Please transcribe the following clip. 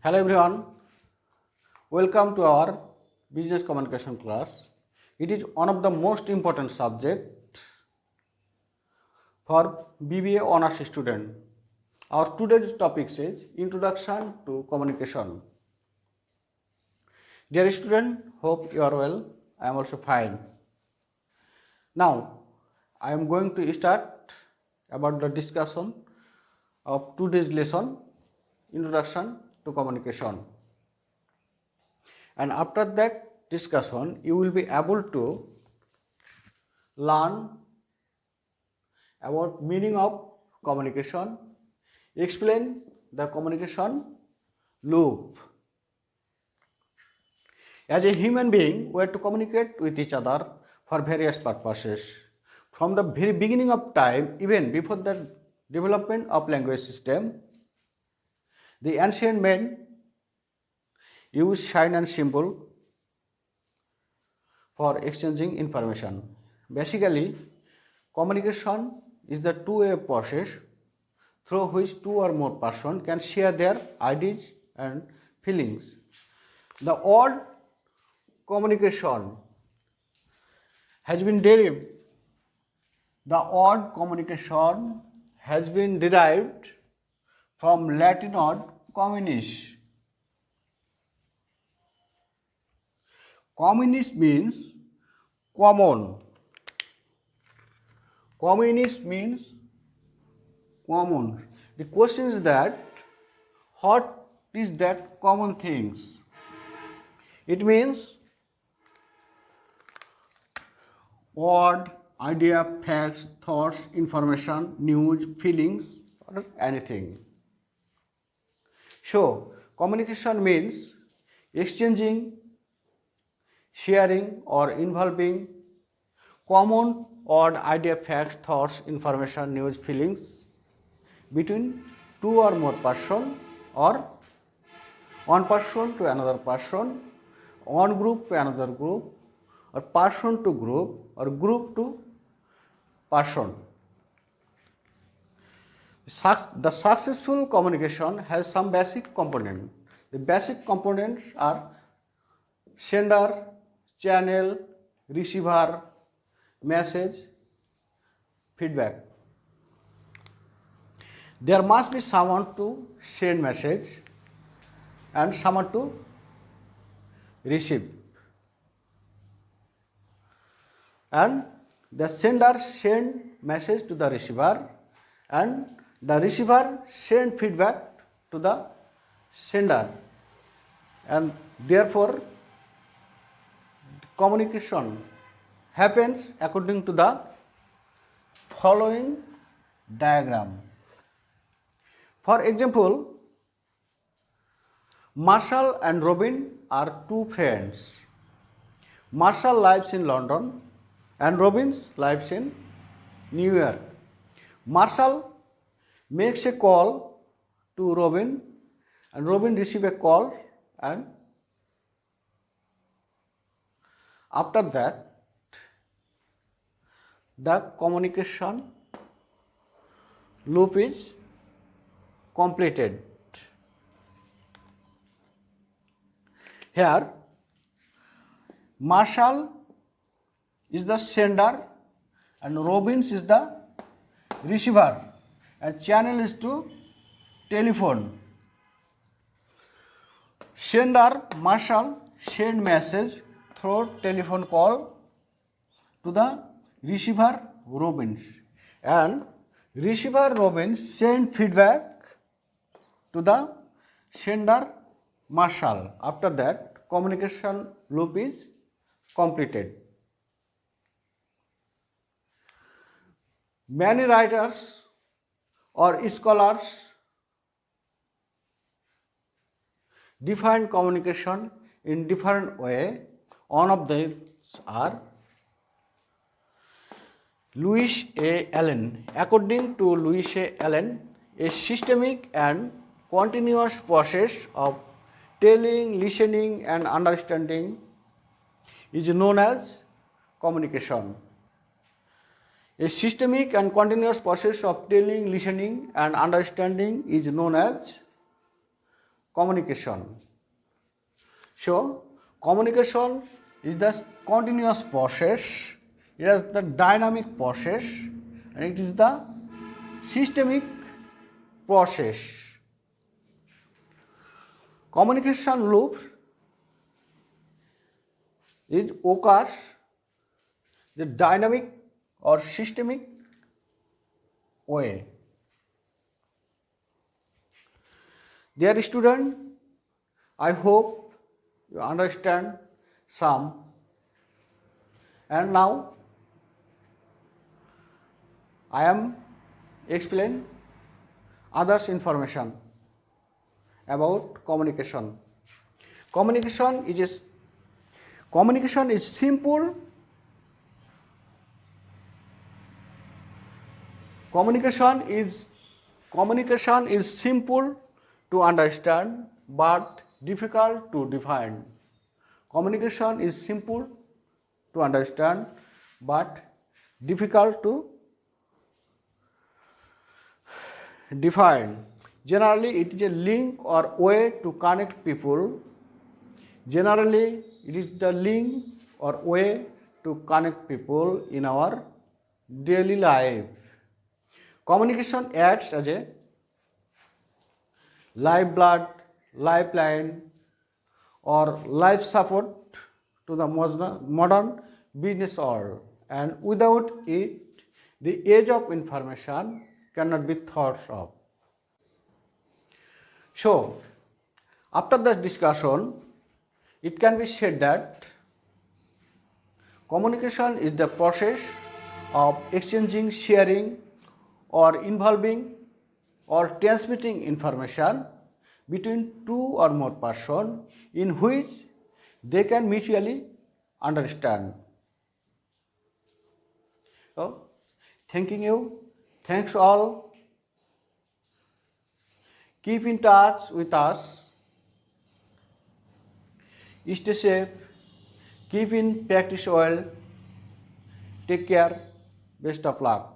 Hello everyone, welcome to our business communication class. It is one of the most important subject for BBA honors student. Our today's topic is Introduction to Communication. Dear student, hope you are well. I am also fine. Now, I am going to start about the discussion of today's lesson, Introduction to Communication. And after that discussion, you will be able to learn about meaning of communication, explain the communication loop. As a human being, we have to communicate with each other for various purposes. From the very beginning of time, even before the development of language system, the ancient men used sign and symbol for exchanging information. Basically, communication is the two-way process through which two or more persons can share their ideas and feelings. The word communication has been derived. The word communication has been derived from Latin word communis. Communis means common. Communis means common. The question is that what is that common things? It means word, idea, facts, thoughts, information, news, feelings, or anything. So, communication means exchanging, sharing, or involving common word, idea, facts, thoughts, information, news, feelings between two or more person, or one person to another person, one group to another group, or person to group, or group to person. The successful communication has some basic components. The basic components are sender, channel, receiver, message, feedback. There must be someone to send message and someone to receive. And the sender send message to the receiver and the receiver send feedback to the sender, and therefore communication happens according to the following diagram. For example, Marshall and Robin are two friends. Marshall lives in London and Robin lives in New York. Marshall makes a call to Robin and Robin receives a call, and after that the communication loop is completed. Here Marshall is the sender and Robbins is the receiver, and channel is to telephone. Sender Marshall send message through telephone call to the receiver Robbins, and receiver Robbins send feedback to the sender Marshall. After that, communication loop is completed. Many writers or scholars define communication in different way. One of these are Lewis A. Allen. According to Lewis A. Allen, a systemic and continuous process of telling, listening, and understanding is known as communication. A systemic and continuous process of telling, listening, and understanding is known as communication. So communication is the continuous process, it is the dynamic process, and it is the systemic process. Communication loop is occurs the dynamic or systemic way. Dear student, I hope you understand some, and now I am explain others information about communication. Communication is simple. Communication is simple to understand but difficult to define. Communication is simple to understand but difficult to define. Generally, it is a link or way to connect people. Generally, it is the link or way to connect people in our daily life. Communication acts as a lifeblood, lifeline, or life support to the modern business world, and without it, the age of information cannot be thought of. So, after this discussion, it can be said that communication is the process of exchanging, sharing, or involving or transmitting information between two or more persons in which they can mutually understand. So, thanking you. Thanks all. Keep in touch with us. Stay safe. Keep in practice well. Take care. Best of luck.